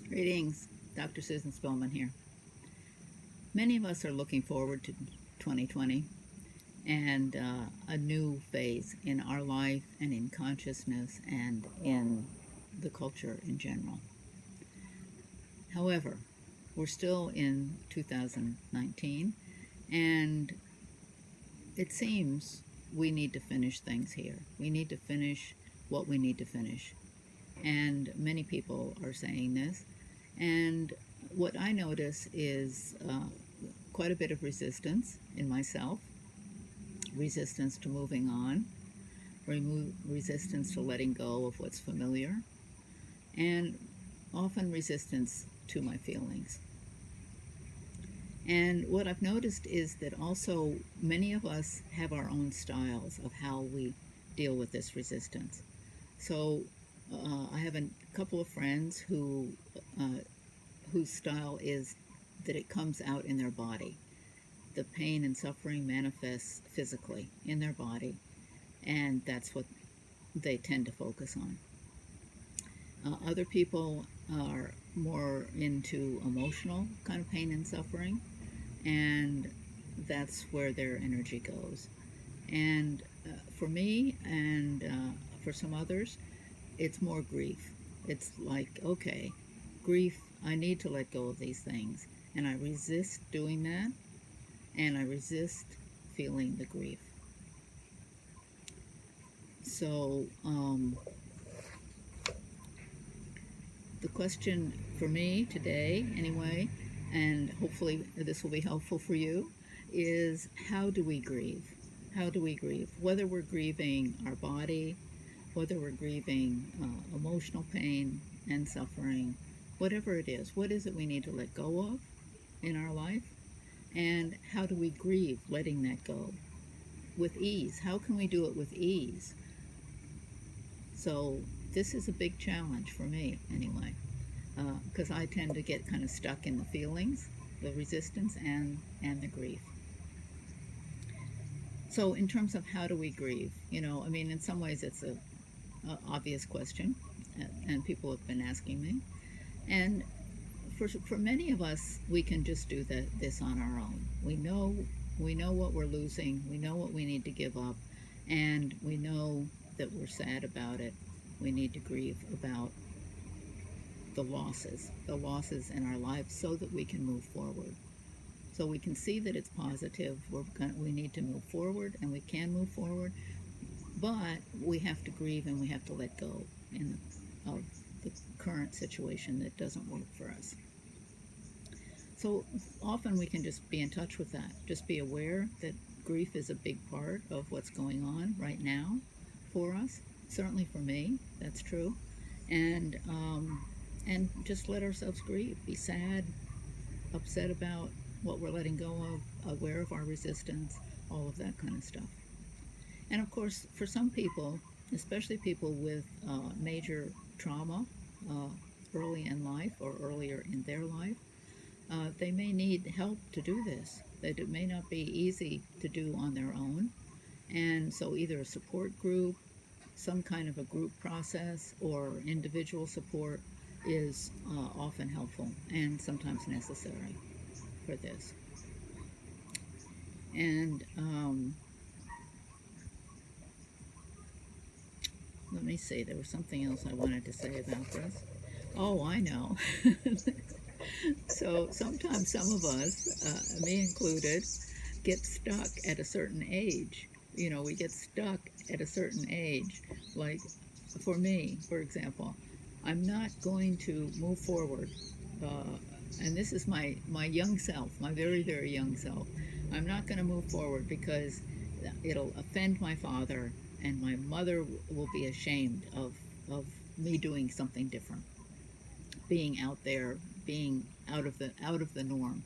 Greetings, Dr. Susan Spillman here. Many of us are looking forward to 2020 and a new phase in our life and in consciousness and in the culture in general. However, we're still in 2019, and it seems we need to finish things here. We need to finish what we need to finish. And many people are saying this. And what I notice is quite a bit of resistance in myself, resistance to moving on, resistance to letting go of what's familiar, and often resistance to my feelings. And what I've noticed is that also many of us have our own styles of how we deal with this resistance. So I have a couple of friends whose style is that it comes out in their body. The pain and suffering manifests physically in their body, and that's what they tend to focus on. Other people are more into emotional kind of pain and suffering, and that's where their energy goes. And for me and for some others, it's more grief. It's like, okay, grief, I need to let go of these things. And I resist doing that, and I resist feeling the grief. So, the question for me today, anyway, and hopefully this will be helpful for you, is how do we grieve? How do we grieve? Whether we're grieving our body, whether we're grieving emotional pain and suffering, whatever it is, what is it we need to let go of in our life? And how do we grieve letting that go with ease? How can we do it with ease? So this is a big challenge for me anyway, because I tend to get kind of stuck in the feelings, the resistance, and the grief. So in terms of how do we grieve, I mean, in some ways it's a obvious question, and people have been asking me. And for many of us, we can just do this on our own. We know what we're losing. We know what we need to give up, and we know that we're sad about it. We need to grieve about the losses in our lives, so that we can move forward. So we can see that it's positive. We need to move forward, and we can move forward. But we have to grieve, and we have to let go of the current situation that doesn't work for us. So often we can just be in touch with that. Just be aware that grief is a big part of what's going on right now for us. Certainly for me, that's true. And just let ourselves grieve. Be sad, upset about what we're letting go of, aware of our resistance, all of that kind of stuff. And of course, for some people, especially people with major trauma early in life or earlier in their life, they may need help to do this. That it may not be easy to do on their own. And so either a support group, some kind of a group process, or individual support is often helpful and sometimes necessary for this. And let me see, there was something else I wanted to say about this. Oh, I know. So sometimes some of us, me included, get stuck at a certain age. We get stuck at a certain age. Like for me, for example, I'm not going to move forward. And this is my young self, my very, very young self. I'm not going to move forward because it'll offend my father, and my mother will be ashamed of me doing something different, being out there, being out of the norm.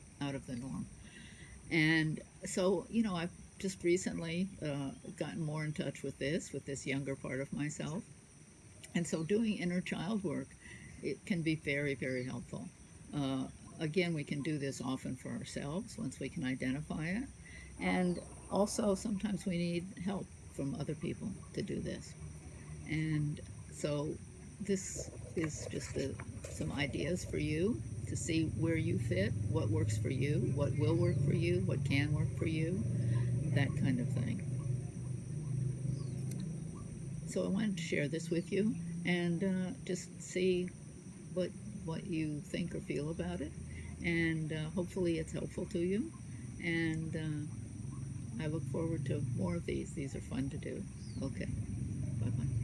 And so, I've just recently gotten more in touch with this younger part of myself. And so doing inner child work, it can be very, very helpful. Again, we can do this often for ourselves once we can identify it. And also sometimes we need help from other people to do this. And so this is just some ideas for you to see where you fit, what works for you, what will work for you, what can work for you, that kind of thing. So I wanted to share this with you and just see what what you think or feel about it, and hopefully it's helpful to you. And I look forward to more of these. These are fun to do. Okay, bye bye.